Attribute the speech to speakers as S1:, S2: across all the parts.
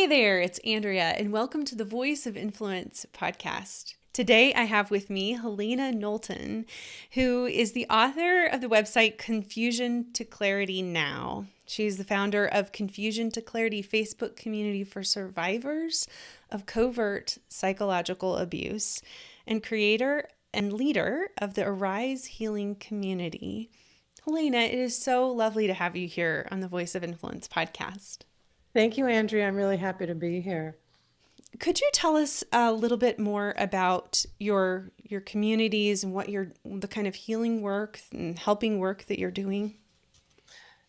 S1: Hey there, it's Andrea, and welcome to the Voice of Influence podcast. Today I have with me Helena Knowlton, who is the author of the website Confusion to Clarity Now. She's the founder of Confusion to Clarity Facebook community for survivors of covert psychological abuse and creator and leader of the Arise Healing community. Helena, it is so lovely to have you here on the Voice of Influence podcast.
S2: Thank you, Andrea. I'm really happy to be here.
S1: Could you tell us a little bit more about your communities and what the kind of healing work and helping work that you're doing?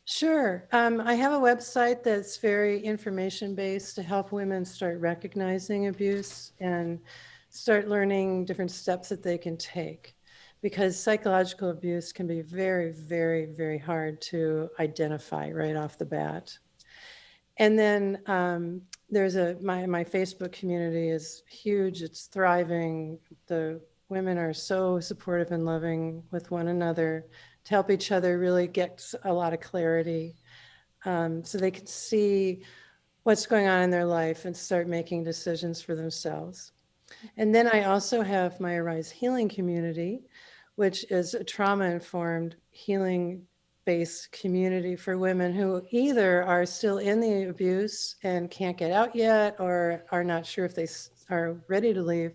S2: Sure. I have a website that's very information-based to help women start recognizing abuse and start learning different steps that they can take. Because psychological abuse can be very, very, very hard to identify right off the bat. And then there's my Facebook community is huge. It's thriving. The women are so supportive and loving with one another to help each other really get a lot of clarity, so they can see what's going on in their life and start making decisions for themselves. And then I also have my Arise Healing community, which is a trauma-informed healing based community for women who either are still in the abuse and can't get out yet, or are not sure if they are ready to leave,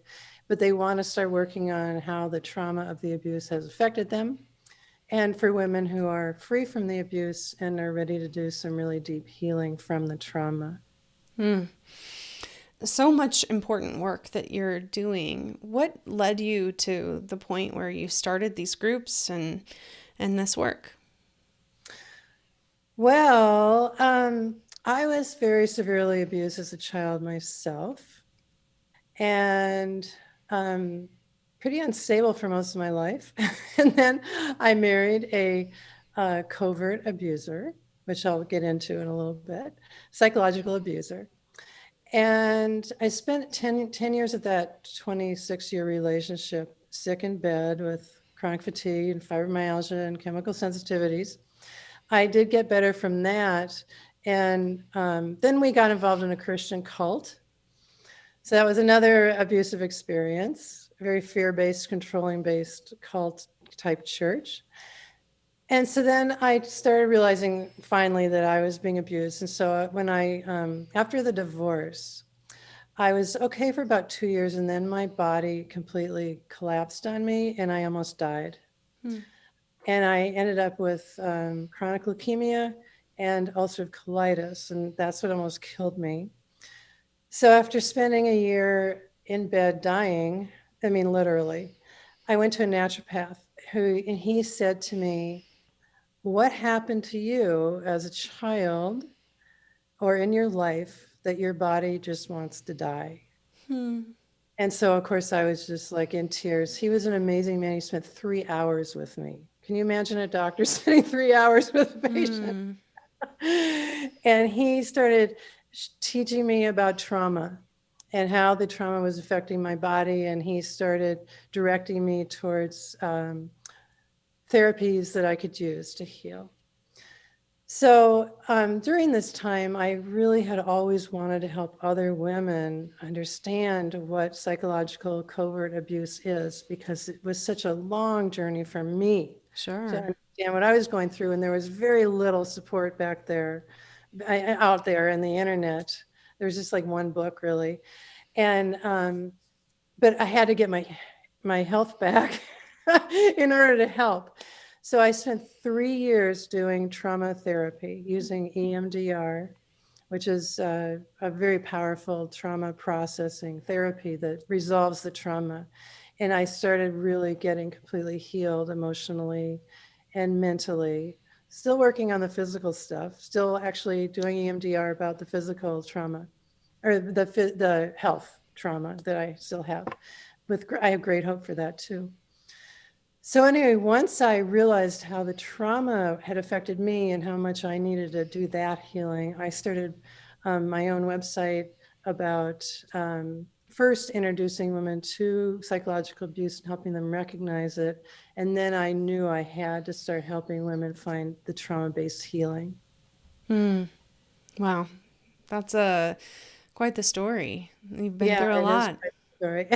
S2: but they want to start working on how the trauma of the abuse has affected them. And for women who are free from the abuse and are ready to do some really deep healing from the trauma.
S1: So much important work that you're doing. What led you to the point where you started these groups and this work?
S2: Well, I was very severely abused as a child myself, and pretty unstable for most of my life. And then I married a covert abuser, which I'll get into in a little bit, psychological abuser. And I spent 10 years of that 26-year relationship sick in bed with chronic fatigue and fibromyalgia and chemical sensitivities. I did get better from that. And then we got involved in a Christian cult. So that was another abusive experience, a very fear-based, controlling-based cult type church. And so then I started realizing finally that I was being abused. And so when after the divorce, I was okay for about 2 years, and then my body completely collapsed on me and I almost died. And I ended up with chronic leukemia and ulcerative colitis, and that's what almost killed me. So after spending a year in bed dying, I mean, literally, I went to a naturopath and he said to me, what happened to you as a child or in your life that your body just wants to die? And so, of course, I was just like in tears. He was an amazing man. He spent 3 hours with me. Can you imagine a doctor spending 3 hours with a patient? And he started teaching me about trauma and how the trauma was affecting my body. And he started directing me towards therapies that I could use to heal. So during this time, I really had always wanted to help other women understand what psychological covert abuse is, because it was such a long journey for me to
S1: Sure.
S2: understand what I was going through. And there was very little support back there, out there in the internet. There was just like one book really. And, but I had to get my health back in order to help. So I spent 3 years doing trauma therapy using EMDR, which is a very powerful trauma processing therapy that resolves the trauma. And I started really getting completely healed emotionally and mentally, still working on the physical stuff, still actually doing EMDR about the physical trauma or the health trauma that I still have. I have great hope for that too. So anyway, once I realized how the trauma had affected me and how much I needed to do that healing, I started my own website about first introducing women to psychological abuse and helping them recognize it. And then I knew I had to start helping women find the trauma-based healing.
S1: Wow. That's quite the story. You've been
S2: Yeah,
S1: through a
S2: it is
S1: lot.
S2: quite a story.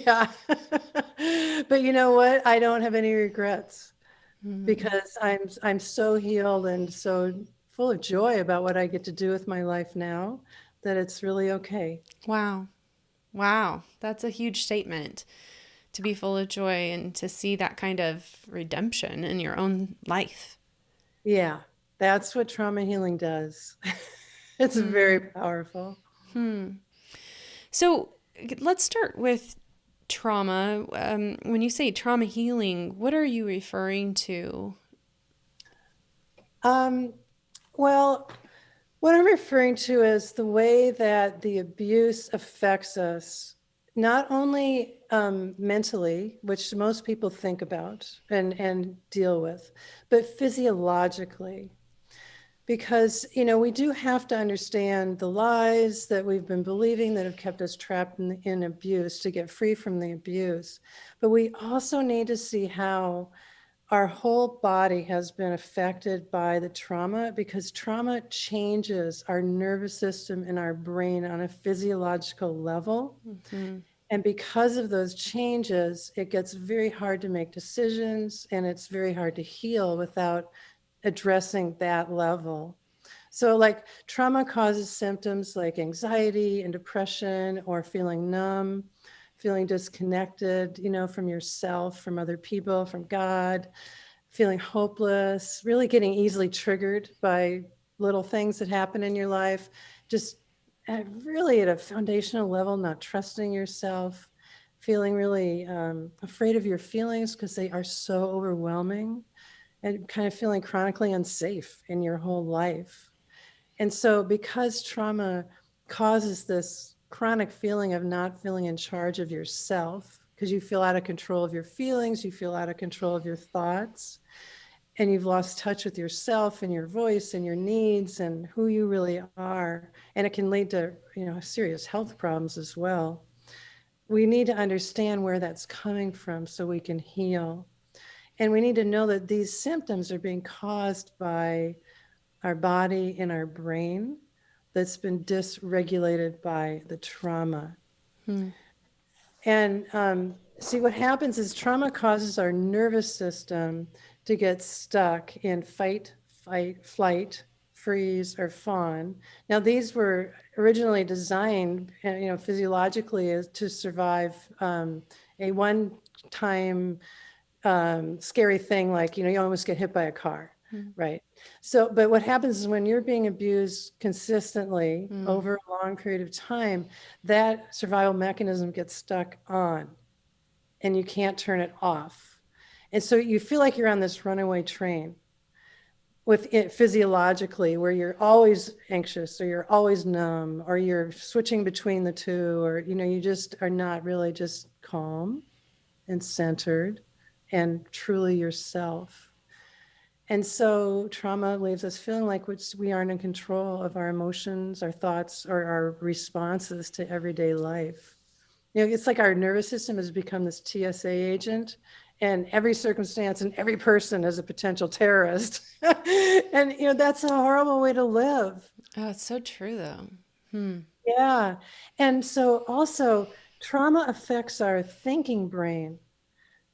S2: Yeah. But you know what? I don't have any regrets because I'm so healed and so full of joy about what I get to do with my life now that it's really okay.
S1: Wow. Wow. That's a huge statement, to be full of joy and to see that kind of redemption in your own life.
S2: Yeah, that's what trauma healing does. It's very powerful.
S1: So let's start with trauma. When you say trauma healing, what are you referring to?
S2: Um, well, what I'm referring to is the way that the abuse affects us, not only mentally, which most people think about and deal with, but physiologically. Because, we do have to understand the lies that we've been believing that have kept us trapped in abuse to get free from the abuse. But we also need to see how our whole body has been affected by the trauma because trauma changes our nervous system and our brain on a physiological level. And because of those changes, it gets very hard to make decisions and it's very hard to heal without addressing that level. So, like, trauma causes symptoms like anxiety and depression, or feeling numb, feeling disconnected, from yourself, from other people, from God, feeling hopeless, really getting easily triggered by little things that happen in your life, just really at a foundational level, not trusting yourself, feeling really afraid of your feelings because they are so overwhelming, and kind of feeling chronically unsafe in your whole life. And so, because trauma causes this chronic feeling of not feeling in charge of yourself, because you feel out of control of your feelings, you feel out of control of your thoughts, and you've lost touch with yourself and your voice and your needs and who you really are. And it can lead to, serious health problems as well. We need to understand where that's coming from so we can heal. And we need to know that these symptoms are being caused by our body and our brain that's been dysregulated by the trauma. And see, what happens is trauma causes our nervous system to get stuck in fight, flight, freeze, or fawn. Now, these were originally designed, physiologically as to survive a one-time scary thing, like, you almost get hit by a car, right? So, but what happens is when you're being abused consistently over a long period of time, that survival mechanism gets stuck on and you can't turn it off. And so you feel like you're on this runaway train with it physiologically, where you're always anxious or you're always numb or you're switching between the two, or, you just are not really just calm and centered and truly yourself. And so trauma leaves us feeling like we aren't in control of our emotions, our thoughts, or our responses to everyday life. It's like our nervous system has become this TSA agent, and every circumstance and every person is a potential terrorist. And, that's a horrible way to live.
S1: Oh, it's so true, though.
S2: Yeah. And so also, trauma affects our thinking brain,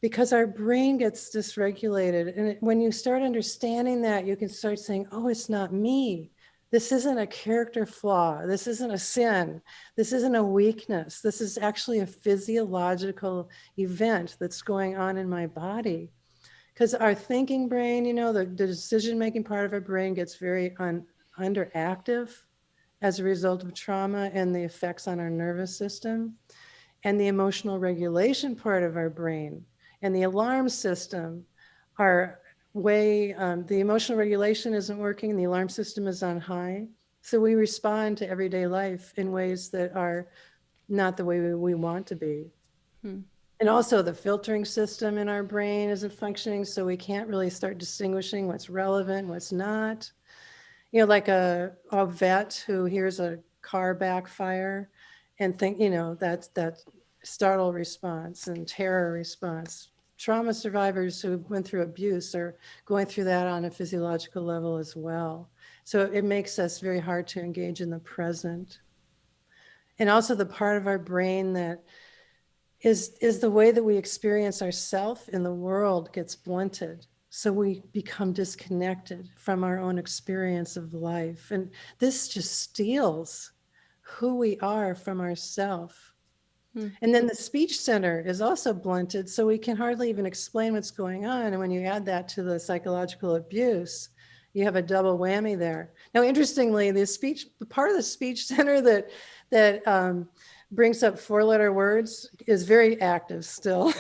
S2: because our brain gets dysregulated. And when you start understanding that, you can start saying, oh, it's not me. This isn't a character flaw. This isn't a sin. This isn't a weakness. This is actually a physiological event that's going on in my body. Because our thinking brain, the decision-making part of our brain gets very underactive as a result of trauma and the effects on our nervous system. And the emotional regulation part of our brain and the alarm system are the emotional regulation isn't working, the alarm system is on high. So we respond to everyday life in ways that are not the way we want to be. And also the filtering system in our brain isn't functioning, so we can't really start distinguishing what's relevant, what's not. Like a vet who hears a car backfire and think, that's that startle response and terror response. Trauma survivors who went through abuse are going through that on a physiological level as well. So it makes us very hard to engage in the present. And also the part of our brain that is the way that we experience ourself in the world gets blunted. So we become disconnected from our own experience of life. And this just steals who we are from ourself. And then the speech center is also blunted, so we can hardly even explain what's going on. And when you add that to the psychological abuse, you have a double whammy there. Now, interestingly, the part of the speech center that brings up four-letter words is very active still.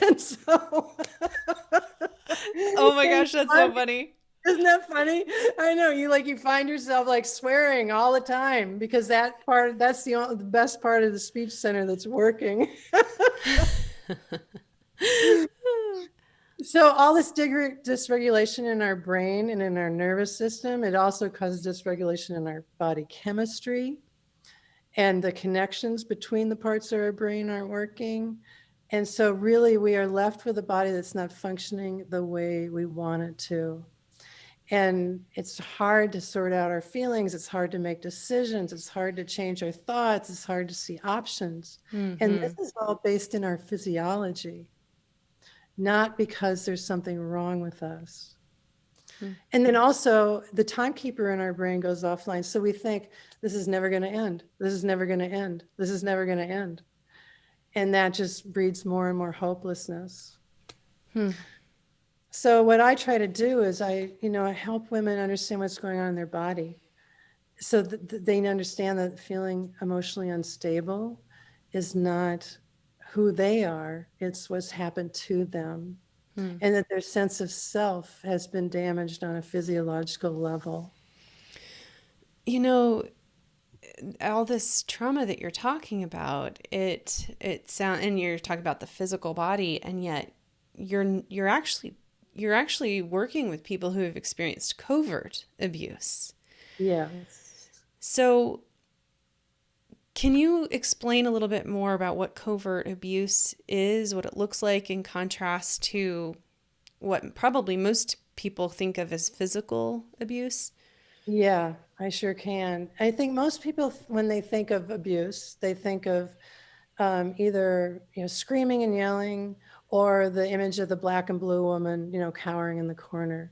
S2: And so,
S1: Oh my gosh, that's so funny.
S2: isn't that funny? I know you find yourself like swearing all the time because that's the best part of the speech center that's working. So all this dysregulation in our brain and in our nervous system, it also causes dysregulation in our body chemistry, and the connections between the parts of our brain aren't working. And so really we are left with a body that's not functioning the way we want it to. And it's hard to sort out our feelings. It's hard to make decisions. It's hard to change our thoughts. It's hard to see options. And this is all based in our physiology, not because there's something wrong with us. And then also the timekeeper in our brain goes offline. So we think this is never going to end. This is never going to end. This is never going to end. And that just breeds more and more hopelessness. So what I try to do is I help women understand what's going on in their body so that they understand that feeling emotionally unstable is not who they are, it's what's happened to them. And that their sense of self has been damaged on a physiological level.
S1: You know, all this trauma that you're talking about, it sound, and you're talking about the physical body, and yet you're actually working with people who have experienced covert abuse.
S2: Yes.
S1: So can you explain a little bit more about what covert abuse is, what it looks like in contrast to what probably most people think of as physical abuse?
S2: Yeah, I sure can. I think most people, when they think of abuse, they think of either screaming and yelling, or the image of the black and blue woman, cowering in the corner.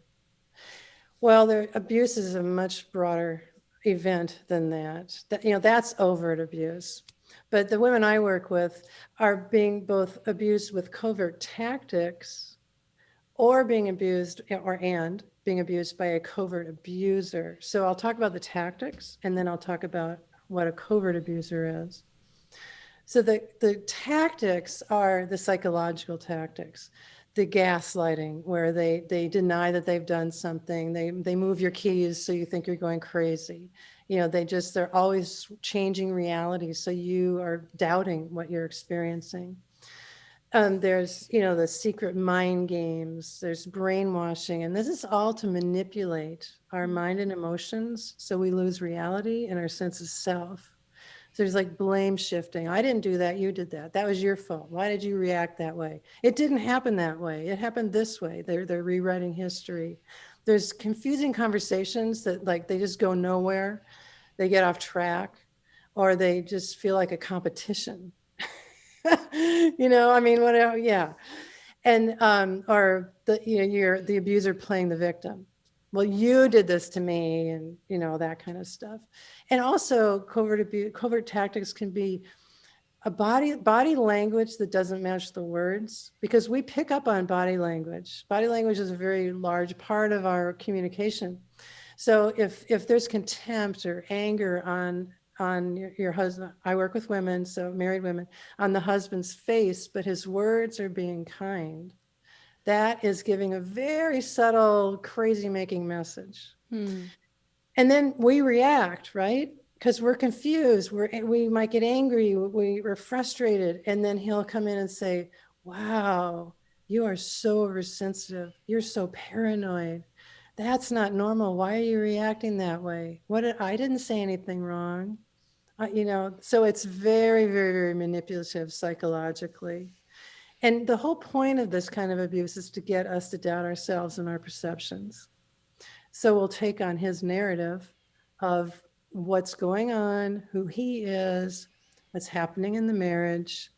S2: Well, abuse is a much broader event than that. That's overt abuse. But the women I work with are being both abused with covert tactics, or being abused being abused by a covert abuser. So I'll talk about the tactics, and then I'll talk about what a covert abuser is. So the tactics are the psychological tactics, the gaslighting, where they deny that they've done something. They move your keys so you think you're going crazy. They're always changing reality, so you are doubting what you're experiencing. There's the secret mind games, there's brainwashing, and this is all to manipulate our mind and emotions so we lose reality and our sense of self. So there's like blame shifting. I didn't do that, you did that. That was your fault. Why did you react that way? It didn't happen that way. It happened this way. They're rewriting history. There's confusing conversations that they just go nowhere. They get off track, or they just feel like a competition. Whatever, yeah. And or you're the abuser playing the victim. Well, you did this to me, and that kind of stuff. And also covert tactics can be a body language that doesn't match the words, because we pick up on body language. Body language is a very large part of our communication. So if there's contempt or anger on your husband, I work with women, so married women, on the husband's face, but his words are being kind, that is giving a very subtle, crazy making message. And then we react, right? Because we're confused. We might get angry. We're frustrated. And then he'll come in and say, wow, you are so oversensitive. You're so paranoid. That's not normal. Why are you reacting that way? I didn't say anything wrong. So it's very, very, very manipulative psychologically. And the whole point of this kind of abuse is to get us to doubt ourselves and our perceptions. So we'll take on his narrative of what's going on, who he is, what's happening in the marriage,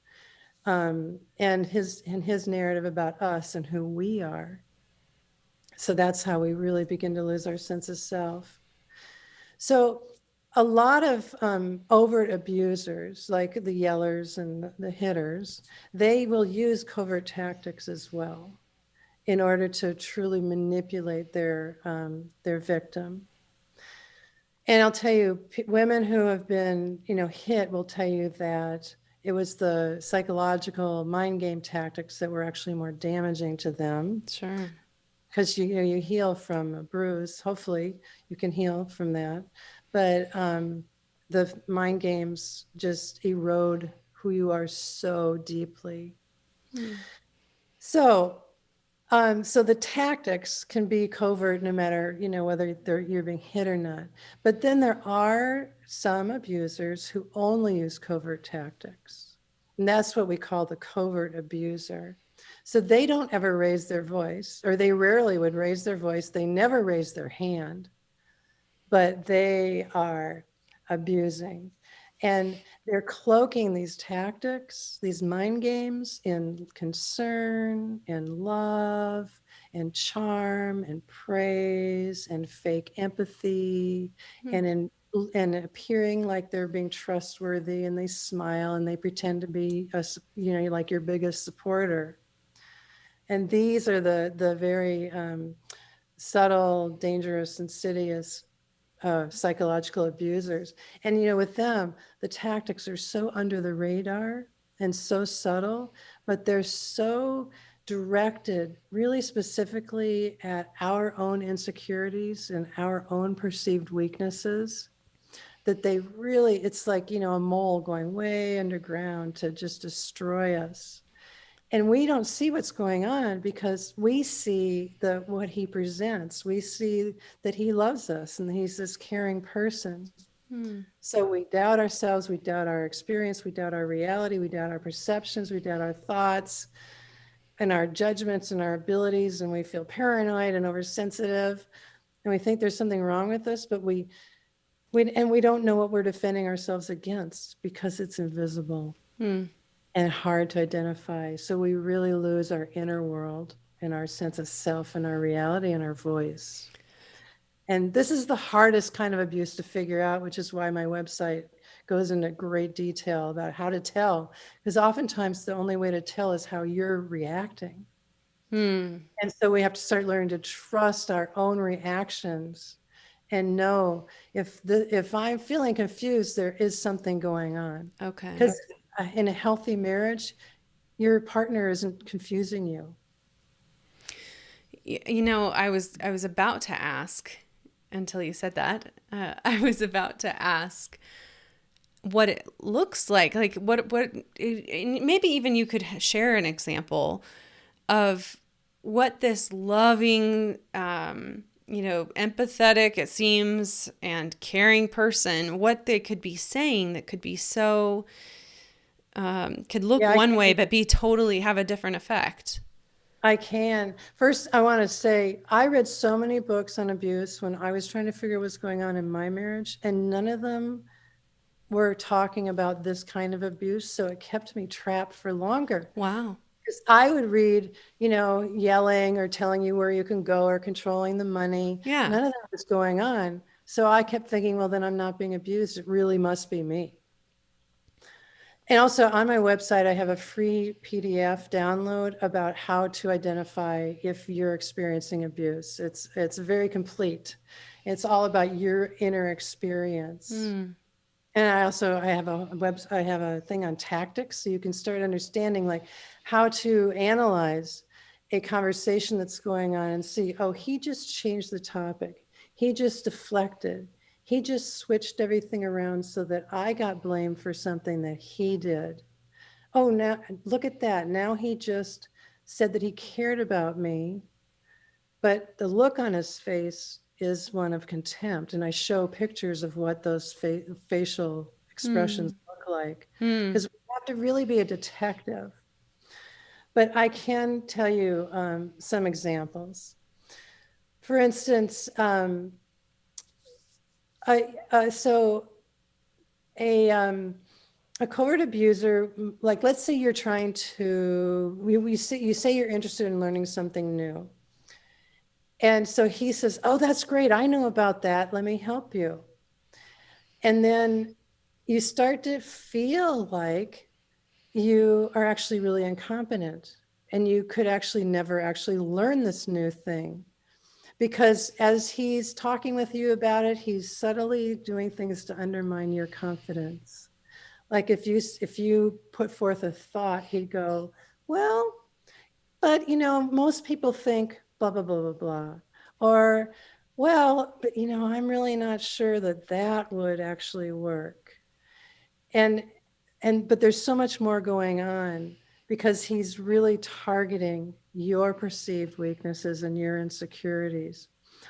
S2: and his narrative about us and who we are. So that's how we really begin to lose our sense of self. So a lot of overt abusers, like the yellers and the hitters, they will use covert tactics as well in order to truly manipulate their victim. And I'll tell you, women who have been, hit will tell you that it was the psychological mind game tactics that were actually more damaging to them.
S1: Sure.
S2: Because you heal from a bruise. Hopefully, you can heal from that. But the mind games just erode who you are so deeply. So so the tactics can be covert no matter, whether you're being hit or not. But then there are some abusers who only use covert tactics. And that's what we call the covert abuser. So they don't ever raise their voice, or they rarely would raise their voice. They never raise their hand, but they are abusing. And they're cloaking these tactics, these mind games, in concern and love and charm and praise and fake empathy and appearing like they're being trustworthy, and they smile and they pretend to be like your biggest supporter. And these are the very subtle, dangerous, insidious psychological abusers. And, with them, the tactics are so under the radar and so subtle, but they're so directed really specifically at our own insecurities and our own perceived weaknesses, that they really, it's like, a mole going way underground to just destroy us. And we don't see what's going on because we see what he presents. We see that he loves us and he's this caring person. So we doubt ourselves, we doubt our experience, we doubt our reality, we doubt our perceptions, we doubt our thoughts and our judgments and our abilities, and we feel paranoid and oversensitive, and we think there's something wrong with us, but we don't know what we're defending ourselves against because it's invisible and hard to identify. So we really lose our inner world and our sense of self and our reality and our voice. And this is the hardest kind of abuse to figure out, which is why my website goes into great detail about how to tell. Because oftentimes the only way to tell is how you're reacting. And so we have to start learning to trust our own reactions and know if I'm feeling confused, there is something going on.
S1: Okay.
S2: Because in a healthy marriage, your partner isn't confusing you.
S1: I was about to ask, until you said that, I was about to ask what it looks like what maybe even you could share an example of what this loving, empathetic, it seems, and caring person, what they could be saying that could be so, could look one way, but be totally have a different effect.
S2: I can. First, I want to say I read so many books on abuse when I was trying to figure out what's going on in my marriage, and none of them were talking about this kind of abuse. So it kept me trapped for longer.
S1: Wow.
S2: Because I would read, yelling or telling you where you can go or controlling the money.
S1: Yeah.
S2: None of that was going on. So I kept thinking, well, then I'm not being abused. It really must be me. And also on my website, I have a free PDF download about how to identify if you're experiencing abuse. It's very complete. It's all about your inner experience. And I have a thing on tactics, so you can start understanding like how to analyze a conversation that's going on and see, oh, he just changed the topic. He just deflected. He just switched everything around so that I got blamed for something that he did. Oh, now look at that. Now he just said that he cared about me, but the look on his face is one of contempt. And I show pictures of what those facial expressions look like, because we have to really be a detective. But I can tell you some examples. For instance, So a a covert abuser, like let's say you're trying to, you say you're interested in learning something new. And so he says, "Oh, that's great. I know about that. Let me help you." And then you start to feel like you are actually really incompetent and you could actually never actually learn this new thing. Because as he's talking with you about it, he's subtly doing things to undermine your confidence. Like if you put forth a thought, he'd go, "Well, but most people think blah blah blah blah blah," or, "Well, but I'm really not sure that that would actually work." And but there's so much more going on because he's really targeting your perceived weaknesses and your insecurities.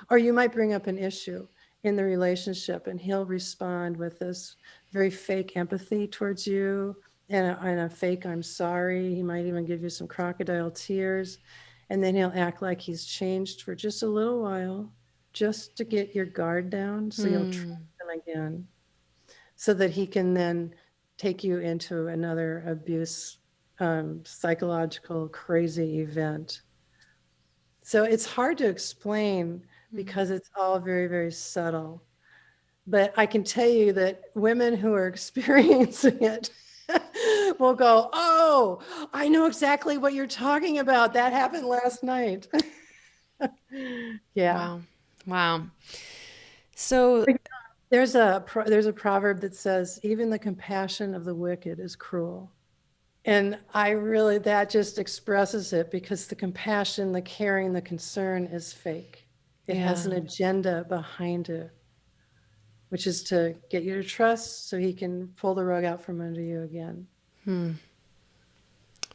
S2: Or you might bring up an issue in the relationship and he'll respond with this very fake empathy towards you and a fake "I'm sorry." He might even give you some crocodile tears. And then he'll act like he's changed for just a little while, just to get your guard down so you'll trust him again, so that he can then take you into another abuse, psychological crazy event. So it's hard to explain because it's all very, very subtle. But I can tell you that women who are experiencing it will go, "Oh, I know exactly what you're talking about. That happened last night." Yeah.
S1: Wow. Wow. So,
S2: There's a proverb that says, "Even the compassion of the wicked is cruel." And that just expresses it because the compassion, the caring, the concern is fake. It has
S1: yeah.
S2: an agenda behind it, which is to get you to trust so he can pull the rug out from under you again.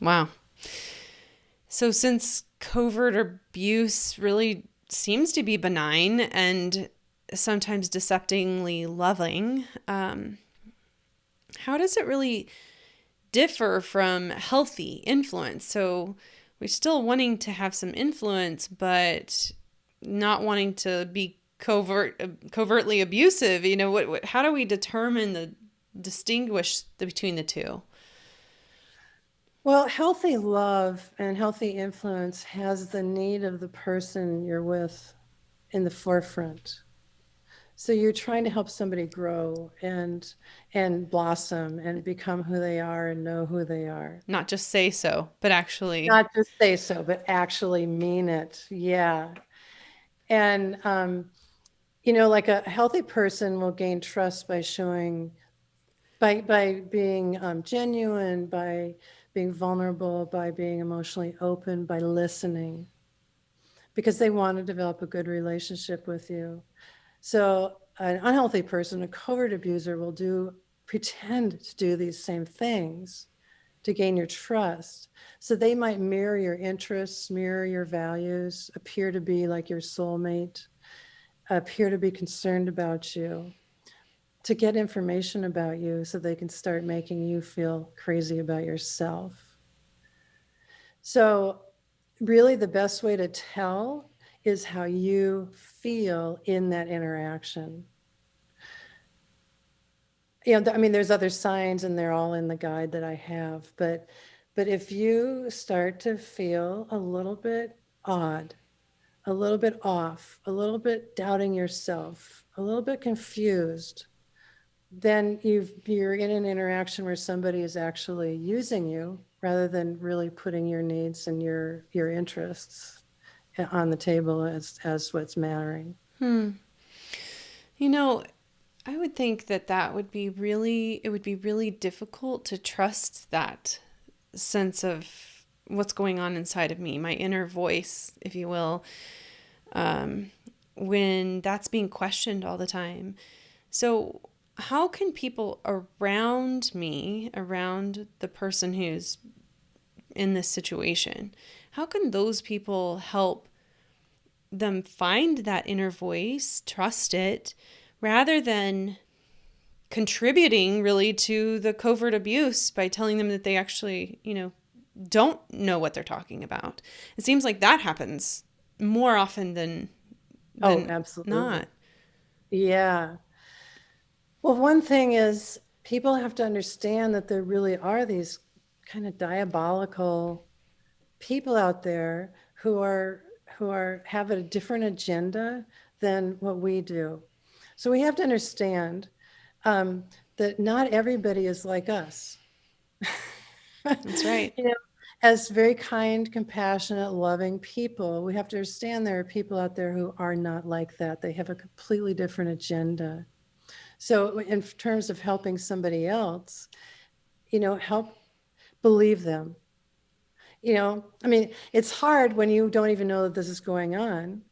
S1: Wow. So, since covert abuse really seems to be benign and sometimes deceptively loving, how does it really differ from healthy influence? So, we're still wanting to have some influence, but not wanting to be covertly abusive. How do we determine the distinguish between the two?
S2: Well, healthy love and healthy influence has the need of the person you're with in the forefront. So you're trying to help somebody grow and blossom and become who they are and know who they are.
S1: Not just say so, but actually,
S2: Not just say so, but actually mean it. Yeah. And like a healthy person will gain trust by showing, by being genuine, by being vulnerable, by being emotionally open, by listening, because they want to develop a good relationship with you. So an unhealthy person, a covert abuser, will pretend to do these same things to gain your trust. So they might mirror your interests, mirror your values, appear to be like your soulmate, appear to be concerned about you, to get information about you so they can start making you feel crazy about yourself. So really the best way to tell is how you feel in that interaction. There's other signs and they're all in the guide that I have, but if you start to feel a little bit odd, a little bit off, a little bit doubting yourself, a little bit confused, then you're in an interaction where somebody is actually using you rather than really putting your needs and your interests on the table as what's mattering.
S1: you know, I would think that it would be really difficult to trust that sense of what's going on inside of me, my inner voice, if you will, when that's being questioned all the time. So, how can people around me, around the person who's in this situation, how can those people help them find that inner voice, trust it, rather than contributing really to the covert abuse by telling them that they actually, don't know what they're talking about? It seems like that happens more often than
S2: Oh,
S1: than
S2: absolutely.
S1: not.
S2: Yeah. Well, one thing is people have to understand that there really are these kind of diabolical people out there who have a different agenda than what we do. So we have to understand that not everybody is like us.
S1: That's right.
S2: You know, as very kind, compassionate, loving people, we have to understand there are people out there who are not like that. They have a completely different agenda. So in terms of helping somebody else, help believe them. I mean, it's hard when you don't even know that this is going on.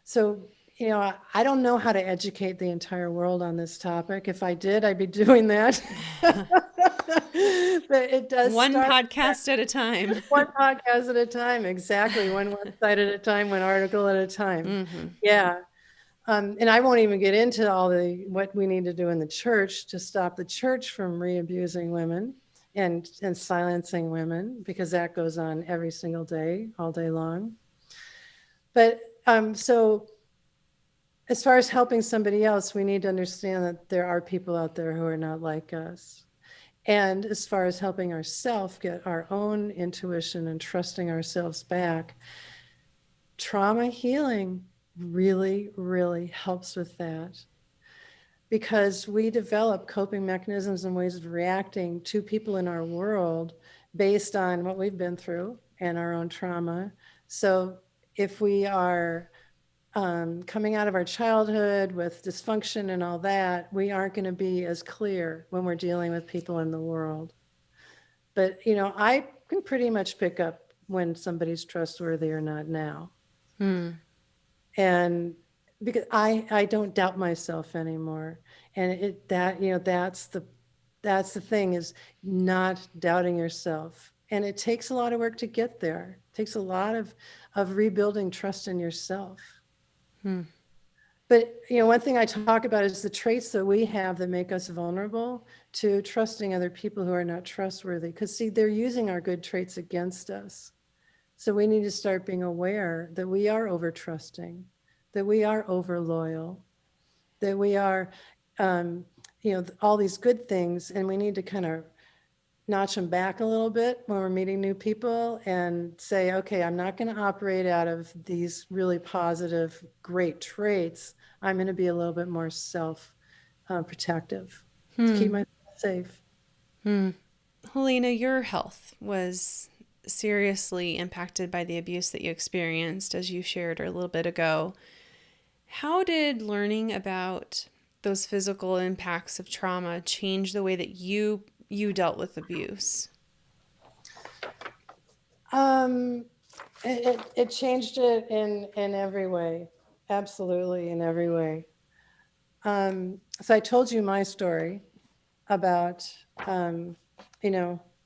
S2: So, I don't know how to educate the entire world on this topic. If I did, I'd be doing that. But it does
S1: One
S2: start
S1: podcast at a time.
S2: one podcast at a time. Exactly. One website at a time, one article at a time.
S1: Mm-hmm.
S2: Yeah. And I won't even get into all what we need to do in the church to stop the church from re-abusing women and silencing women, because that goes on every single day, all day long. But so as far as helping somebody else, we need to understand that there are people out there who are not like us. And as far as helping ourselves get our own intuition and trusting ourselves back, trauma healing really, really helps with that, because we develop coping mechanisms and ways of reacting to people in our world based on what we've been through and our own trauma. So if we are coming out of our childhood with dysfunction and all that, we aren't going to be as clear when we're dealing with people in the world. But, I can pretty much pick up when somebody's trustworthy or not now. And because I don't doubt myself anymore. And that's the thing, is not doubting yourself. And it takes a lot of work to get there. It takes a lot of rebuilding trust in yourself. But, one thing I talk about is the traits that we have that make us vulnerable to trusting other people who are not trustworthy. Because, see, they're using our good traits against us. So we need to start being aware that we are over trusting, that we are over loyal, that we are, all these good things. And we need to kind of notch them back a little bit when we're meeting new people and say, okay, I'm not going to operate out of these really positive, great traits. I'm going to be a little bit more self-protective to keep myself safe.
S1: Helena, your health was seriously impacted by the abuse that you experienced, as you shared a little bit ago. How did learning about those physical impacts of trauma change the way that you dealt with abuse?
S2: It changed it in every way. Absolutely, in every way. So I told you my story about,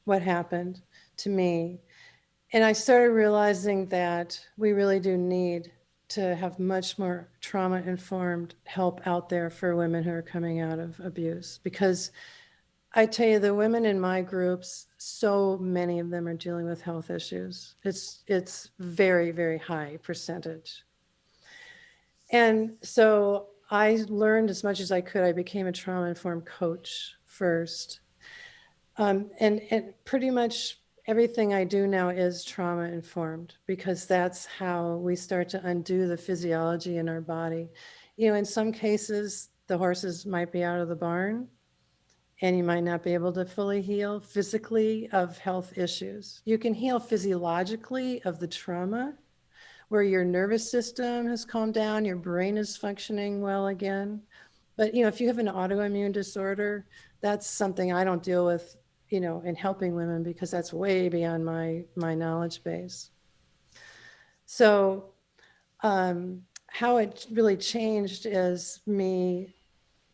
S2: what happened to me. And I started realizing that we really do need to have much more trauma-informed help out there for women who are coming out of abuse. Because I tell you, the women in my groups, so many of them are dealing with health issues. It's very, very high percentage. And so I learned as much as I could. I became a trauma-informed coach first. And pretty much everything I do now is trauma-informed, because that's how we start to undo the physiology in our body. In some cases, the horses might be out of the barn, and you might not be able to fully heal physically of health issues. You can heal physiologically of the trauma, where your nervous system has calmed down, your brain is functioning well again. But, if you have an autoimmune disorder, that's something I don't deal with, in helping women, because that's way beyond my knowledge base. So how it really changed is me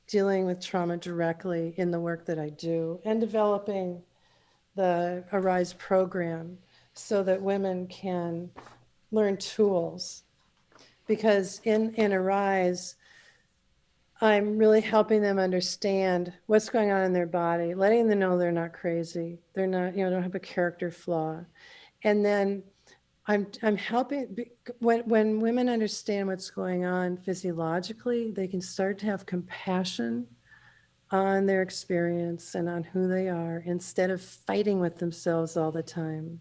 S2: dealing with trauma directly in the work that I do, and developing the Arise program so that women can learn tools. Because in Arise, I'm really helping them understand what's going on in their body, letting them know they're not crazy. They're not, don't have a character flaw. And then I'm helping, when women understand what's going on physiologically, they can start to have compassion on their experience and on who they are instead of fighting with themselves all the time.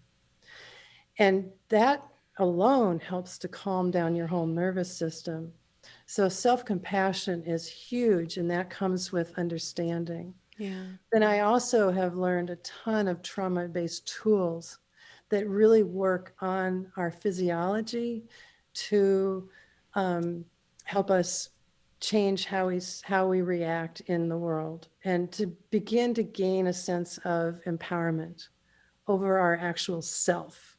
S2: And that alone helps to calm down your whole nervous system. So self-compassion is huge, and that comes with understanding.
S1: Yeah.
S2: Then I also have learned a ton of trauma-based tools that really work on our physiology to help us change how we react in the world and to begin to gain a sense of empowerment over our actual self.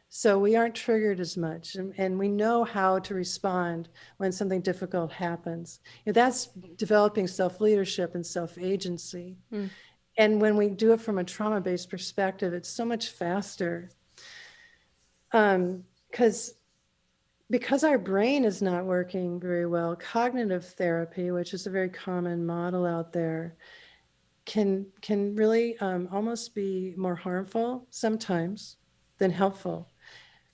S2: So we aren't triggered as much, and we know how to respond when something difficult happens. That's developing self-leadership and self-agency.
S1: Mm.
S2: And when we do it from a trauma-based perspective, it's so much faster. Because our brain is not working very well, cognitive therapy, which is a very common model out there, can really almost be more harmful sometimes than helpful.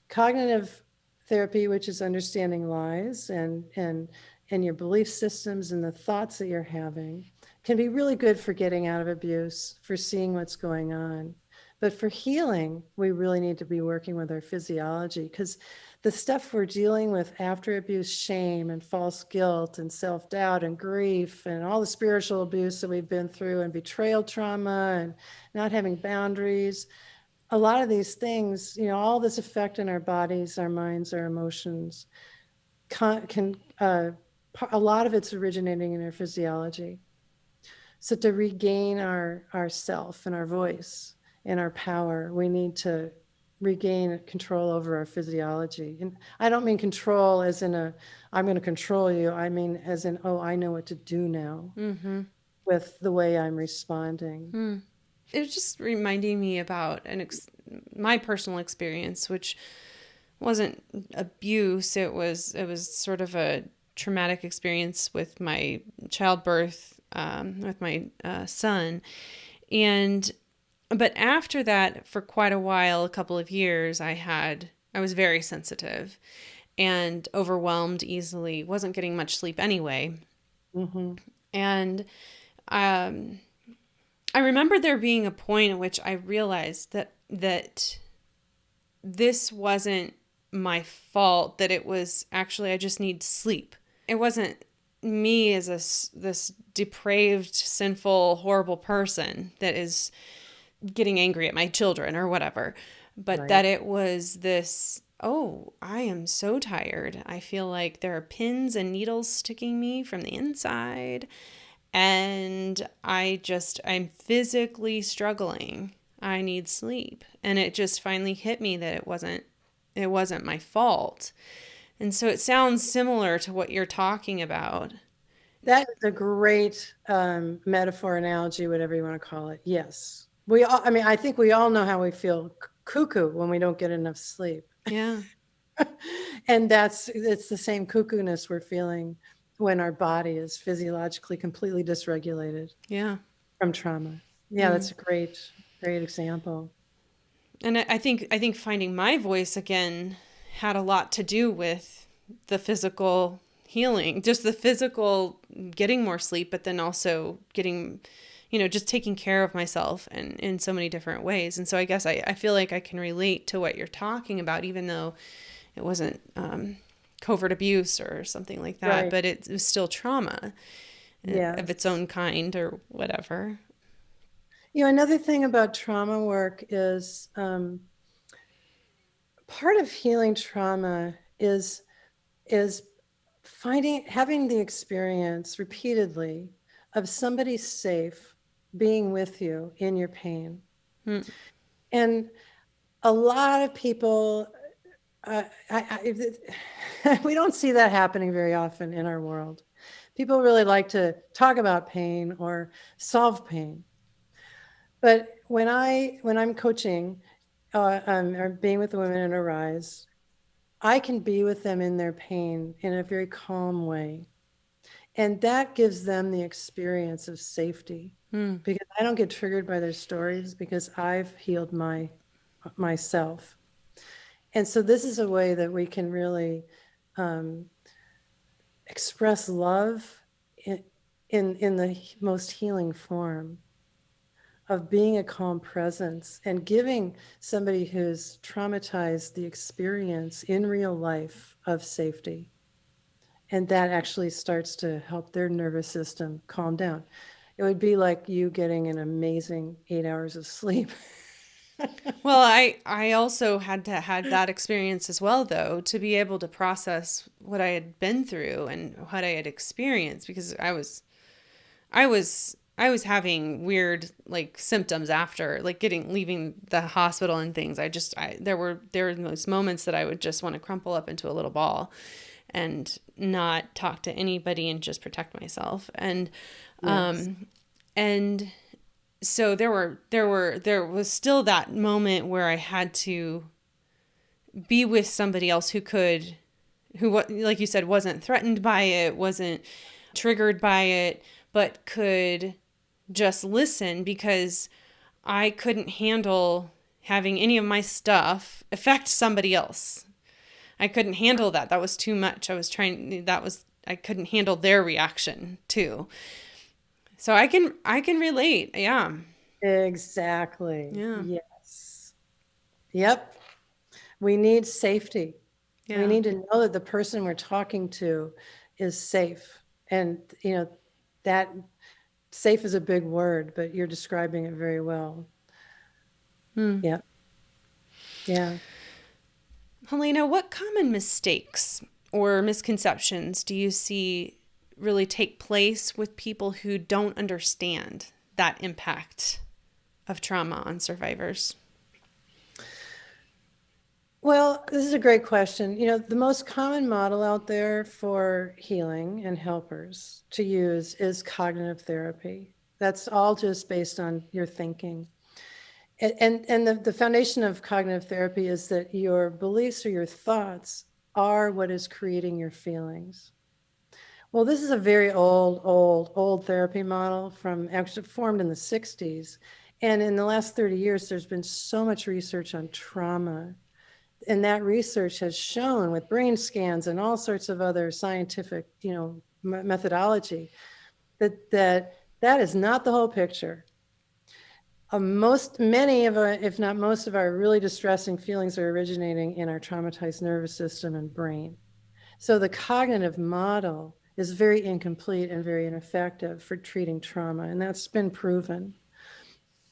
S2: Cognitive therapy, which is understanding lies and your belief systems and the thoughts that you're having, can be really good for getting out of abuse, for seeing what's going on. But for healing, we really need to be working with our physiology, because the stuff we're dealing with after abuse, shame and false guilt and self-doubt and grief and all the spiritual abuse that we've been through and betrayal trauma and not having boundaries, a lot of these things, all this effect in our bodies, our minds, our emotions, a lot of it's originating in our physiology. So to regain our self and our voice and our power, we need to regain control over our physiology. And I don't mean control as in I'm going to control you. I mean as in, oh, I know what to do now with the way I'm responding.
S1: It was just reminding me about my personal experience, which wasn't abuse. It was sort of a traumatic experience with my childbirth, with my son. But after that, for quite a while, a couple of years, I was very sensitive and overwhelmed easily, wasn't getting much sleep anyway.
S2: Mm-hmm.
S1: And I remember there being a point at which I realized that this wasn't my fault, that it was actually I just need sleep. It wasn't me as this depraved, sinful, horrible person that is getting angry at my children or whatever, but that
S2: Right.
S1: it was this, oh, I am so tired. I feel like there are pins and needles sticking me from the inside, and I'm physically struggling. I need sleep. And it just finally hit me that it wasn't my fault. And so it sounds similar to what you're talking about.
S2: That is a great metaphor, analogy, whatever you want to call it. Yes. I think we all know how we feel cuckoo when we don't get enough sleep.
S1: Yeah.
S2: And it's the same cuckoo-ness we're feeling when our body is physiologically completely dysregulated
S1: Yeah.
S2: from trauma. Yeah, that's a great example.
S1: And I think finding my voice again had a lot to do with the physical healing, just the physical getting more sleep, but then also getting, just taking care of myself and in so many different ways. And so I guess I feel like I can relate to what you're talking about, even though it wasn't covert abuse or something like that,
S2: Right.
S1: but it was still trauma of its
S2: Yes.
S1: own kind or whatever.
S2: Another thing about trauma work is part of healing trauma is having the experience repeatedly of somebody safe being with you in your pain.
S1: Mm.
S2: And a lot of people, we don't see that happening very often in our world. People really like to talk about pain or solve pain. But when I'm coaching or being with the women in Arise, I can be with them in their pain in a very calm way. And that gives them the experience of safety,
S1: Mm.
S2: because I don't get triggered by their stories because I've healed myself. And so this is a way that we can really express love in the most healing form of being a calm presence and giving somebody who's traumatized the experience in real life of safety. And that actually starts to help their nervous system calm down. It would be like you getting an amazing 8 hours of sleep.
S1: Well, I also had to had that experience as well, though, to be able to process what I had been through and what I had experienced, because I was having weird like symptoms after like leaving the hospital and things. There were those moments that I would just want to crumple up into a little ball and not talk to anybody and just protect myself. And
S2: Yes.
S1: and so there was still that moment where I had to be with somebody else who, like you said, wasn't threatened by it, wasn't triggered by it, but could just listen, because I couldn't handle having any of my stuff affect somebody else. I couldn't handle that. That was too much. I couldn't handle their reaction too. So I can relate. Yeah.
S2: Exactly.
S1: Yeah.
S2: Yes. Yep. We need safety. We
S1: Yeah.
S2: need to know that the person we're talking to is safe. And, that safe is a big word, but you're describing it very well. Yeah. Yeah.
S1: Helena, what common mistakes or misconceptions do you see really take place with people who don't understand that impact of trauma on survivors?
S2: Well, this is a great question. The most common model out there for healing and helpers to use is cognitive therapy. That's all just based on your thinking. And the foundation of cognitive therapy is that your beliefs or your thoughts are what is creating your feelings. Well, this is a very old therapy model from actually formed in the 60s. And in the last 30 years, there's been so much research on trauma. And that research has shown with brain scans and all sorts of other scientific, methodology that is not the whole picture. Many of our, if not most of our really distressing feelings are originating in our traumatized nervous system and brain. So the cognitive model is very incomplete and very ineffective for treating trauma, and that's been proven.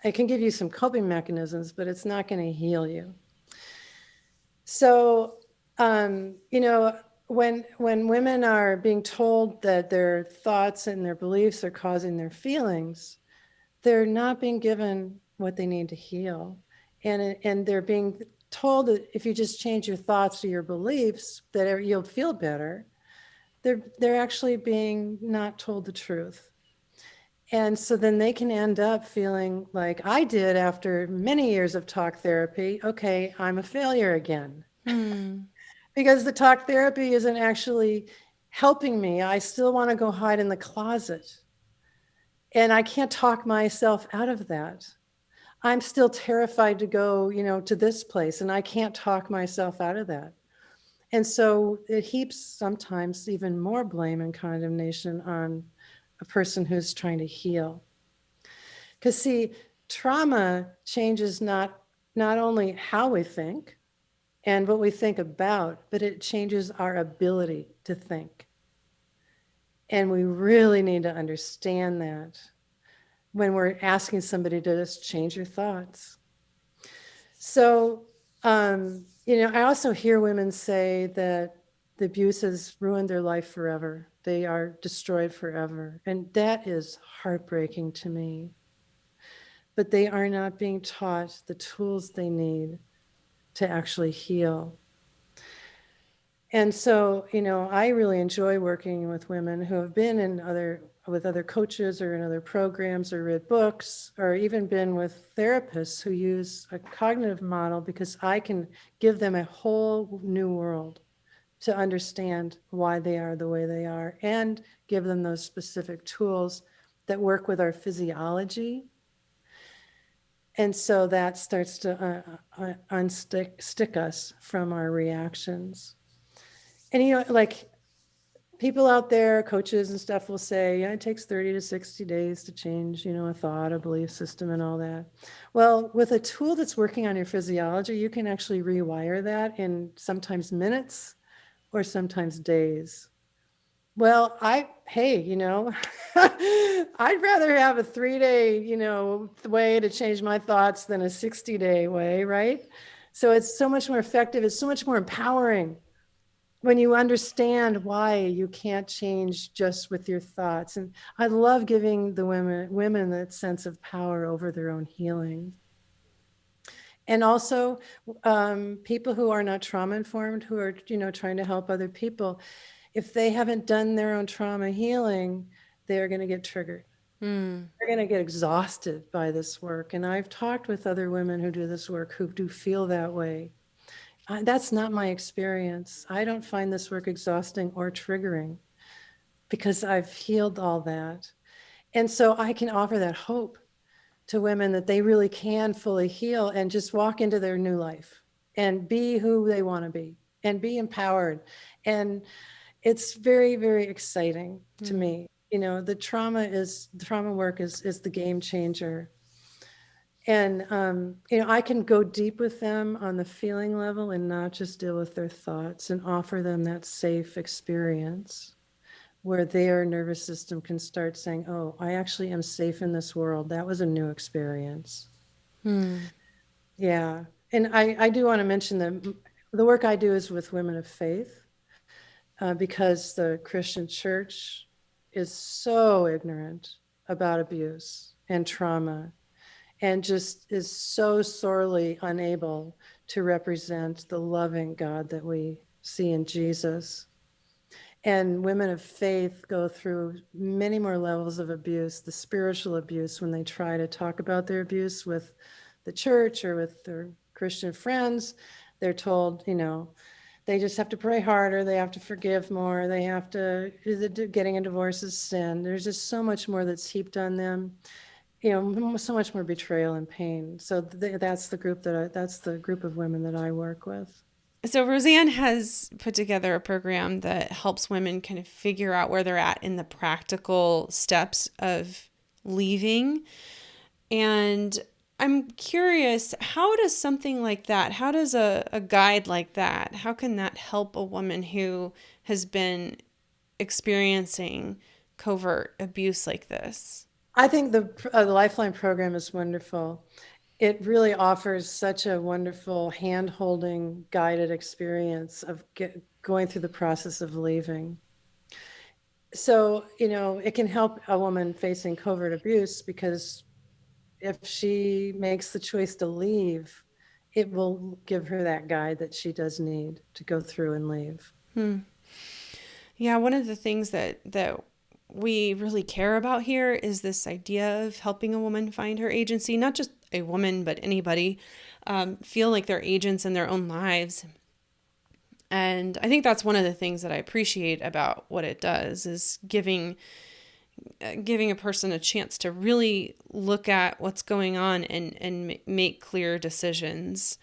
S2: I can give you some coping mechanisms, but it's not going to heal you. So, when women are being told that their thoughts and their beliefs are causing their feelings, they're not being given what they need to heal. And they're being told that if you just change your thoughts or your beliefs, that you'll feel better. They're actually being not told the truth. And so then they can end up feeling like I did after many years of talk therapy. Okay, I'm a failure again. Because the talk therapy isn't actually helping me. I still want to go hide in the closet. And I can't talk myself out of that. I'm still terrified to go, to this place, and I can't talk myself out of that. And so it heaps sometimes even more blame and condemnation on a person who's trying to heal. Because see, trauma changes not only how we think and what we think about, but it changes our ability to think. And we really need to understand that when we're asking somebody to just change your thoughts. So, I also hear women say that the abuse has ruined their life forever. They are destroyed forever. And that is heartbreaking to me. But they are not being taught the tools they need to actually heal. And so, I really enjoy working with women who have been with other coaches or in other programs or read books or even been with therapists who use a cognitive model, because I can give them a whole new world to understand why they are the way they are and give them those specific tools that work with our physiology. And so that starts to unstick us from our reactions. And, like people out there, coaches and stuff will say, yeah, it takes 30 to 60 days to change, a thought, a belief system and all that. Well, with a tool that's working on your physiology, you can actually rewire that in sometimes minutes or sometimes days. Well, hey, I'd rather have a 3-day, way to change my thoughts than a 60-day way, right? So it's so much more effective. It's so much more empowering when you understand why you can't change just with your thoughts. And I love giving the women that sense of power over their own healing. And also people who are not trauma informed, who are, trying to help other people. If they haven't done their own trauma healing, they're going to get triggered. They're going to get exhausted by this work. And I've talked with other women who do this work who do feel that way. That's not my experience. I don't find this work exhausting or triggering because I've healed all that. And so I can offer that hope to women that they really can fully heal and just walk into their new life and be who they want to be and be empowered. And it's very, very exciting to me. The trauma work is the game changer. And, I can go deep with them on the feeling level and not just deal with their thoughts and offer them that safe experience where their nervous system can start saying, oh, I actually am safe in this world. That was a new experience. Yeah. And I do want to mention that the work I do is with women of faith because the Christian church is so ignorant about abuse and trauma and just is so sorely unable to represent the loving God that we see in Jesus. And women of faith go through many more levels of abuse, the spiritual abuse, when they try to talk about their abuse with the church or with their Christian friends. They're told, they just have to pray harder, they have to forgive more, they have to, getting a divorce is sin. There's just so much more that's heaped on them. So much more betrayal and pain. So that's the group of women that I work with.
S1: So Roseanne has put together a program that helps women kind of figure out where they're at in the practical steps of leaving. And I'm curious, how does something like that, how does a guide like that, how can that help a woman who has been experiencing covert abuse like this?
S2: I think the Lifeline program is wonderful. It really offers such a wonderful hand-holding, guided experience of going through the process of leaving. So, it can help a woman facing covert abuse because if she makes the choice to leave, it will give her that guide that she does need to go through and leave.
S1: Yeah, one of the things that we really care about here is this idea of helping a woman find her agency, not just a woman, but anybody feel like they're agents in their own lives. And I think that's one of the things that I appreciate about what it does is giving a person a chance to really look at what's going on and make clear decisions.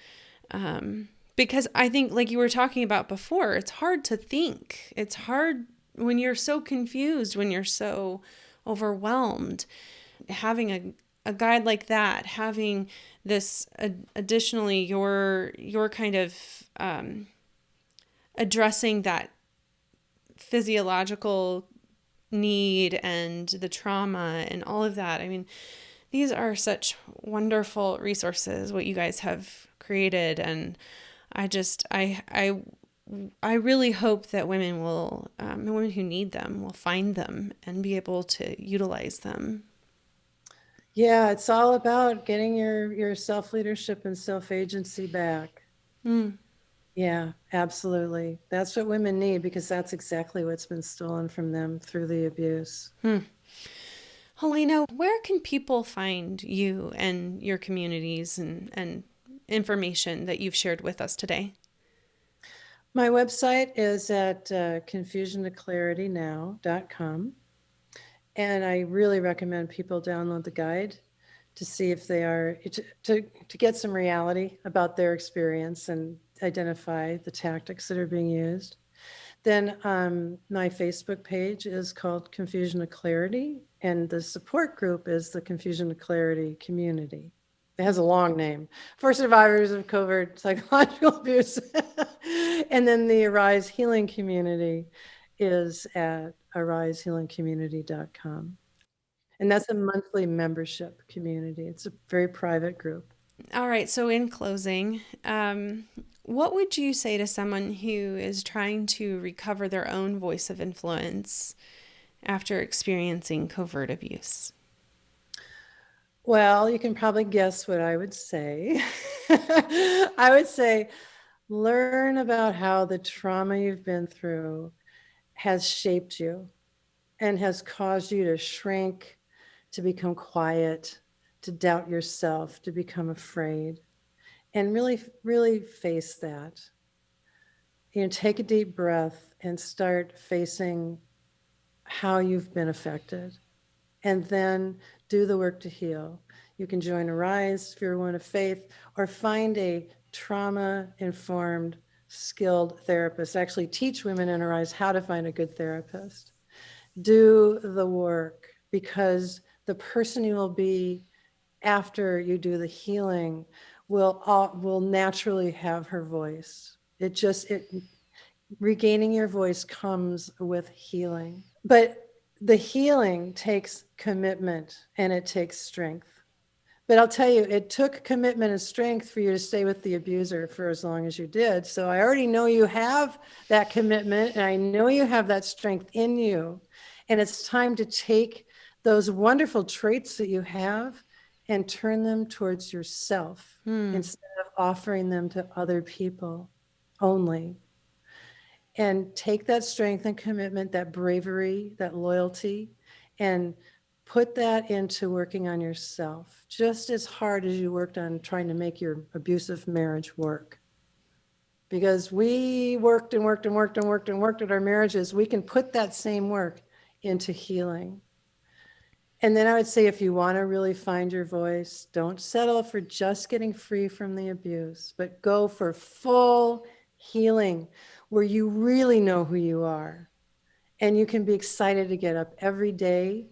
S1: Because I think, like you were talking about before, it's hard to think. It's hard when you're so confused, when you're so overwhelmed. Having a guide like that, having this additionally, your kind of addressing that physiological need and the trauma and all of that. I mean, these are such wonderful resources, what you guys have created. And I really hope that women women who need them will find them and be able to utilize them.
S2: Yeah, it's all about getting your self-leadership and self-agency back. Yeah, absolutely. That's what women need because that's exactly what's been stolen from them through the abuse.
S1: Helena, where can people find you and your communities and information that you've shared with us today?
S2: My website is at confusiontoclaritynow.com. And I really recommend people download the guide to see if they are, to get some reality about their experience and identify the tactics that are being used. Then my Facebook page is called Confusion to Clarity, and the support group is the Confusion to Clarity Community. It has a long name, for survivors of covert psychological abuse. And then the Arise Healing Community is at arisehealingcommunity.com. And that's a monthly membership community. It's a very private group.
S1: All right. So, in closing, what would you say to someone who is trying to recover their own voice of influence after experiencing covert abuse?
S2: Well, you can probably guess what I would say. I would say learn about how the trauma you've been through has shaped you and has caused you to shrink, to become quiet, to doubt yourself, to become afraid, and really, really face that. Take a deep breath and start facing how you've been affected, and then do the work to heal. You can join Arise if you're a woman of faith, or find a trauma-informed, skilled therapist. Actually teach women in Arise how to find a good therapist. Do the work, because the person you will be after you do the healing will naturally have her voice. Regaining your voice comes with healing. But the healing takes commitment and it takes strength. But I'll tell you, it took commitment and strength for you to stay with the abuser for as long as you did. So I already know you have that commitment, and I know you have that strength in you. And it's time to take those wonderful traits that you have and turn them towards yourself instead of offering them to other people only. And take that strength and commitment, that bravery, that loyalty, and put that into working on yourself just as hard as you worked on trying to make your abusive marriage work. Because we worked and worked and worked and worked and worked at our marriages, we can put that same work into healing. And then I would say, if you want to really find your voice, don't settle for just getting free from the abuse, but go for full healing where you really know who you are. And you can be excited to get up every day,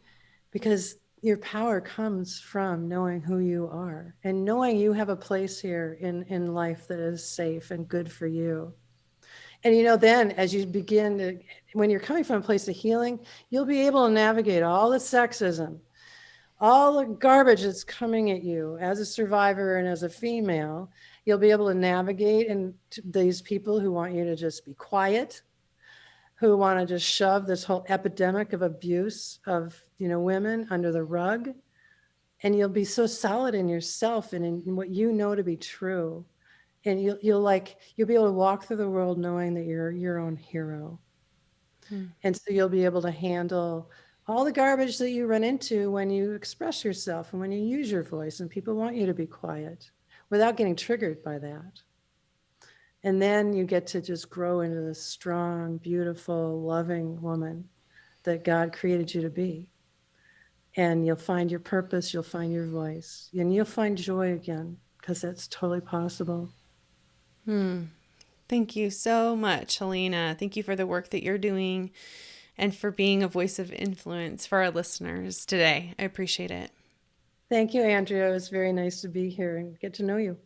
S2: because your power comes from knowing who you are and knowing you have a place here in life that is safe and good for you. And then as you begin to, when you're coming from a place of healing, you'll be able to navigate all the sexism, all the garbage that's coming at you as a survivor and as a female. You'll be able to navigate and these people who want you to just be quiet, who want to just shove this whole epidemic of abuse of women under the rug. And you'll be so solid in yourself and in what you know to be true. And you'll be able to walk through the world knowing that you're your own hero. And so you'll be able to handle all the garbage that you run into when you express yourself and when you use your voice and people want you to be quiet without getting triggered by that. And then you get to just grow into this strong, beautiful, loving woman that God created you to be. And you'll find your purpose, you'll find your voice, and you'll find joy again, because that's totally possible.
S1: Thank you so much, Helena. Thank you for the work that you're doing and for being a voice of influence for our listeners today. I appreciate it.
S2: Thank you, Andrea. It was very nice to be here and get to know you.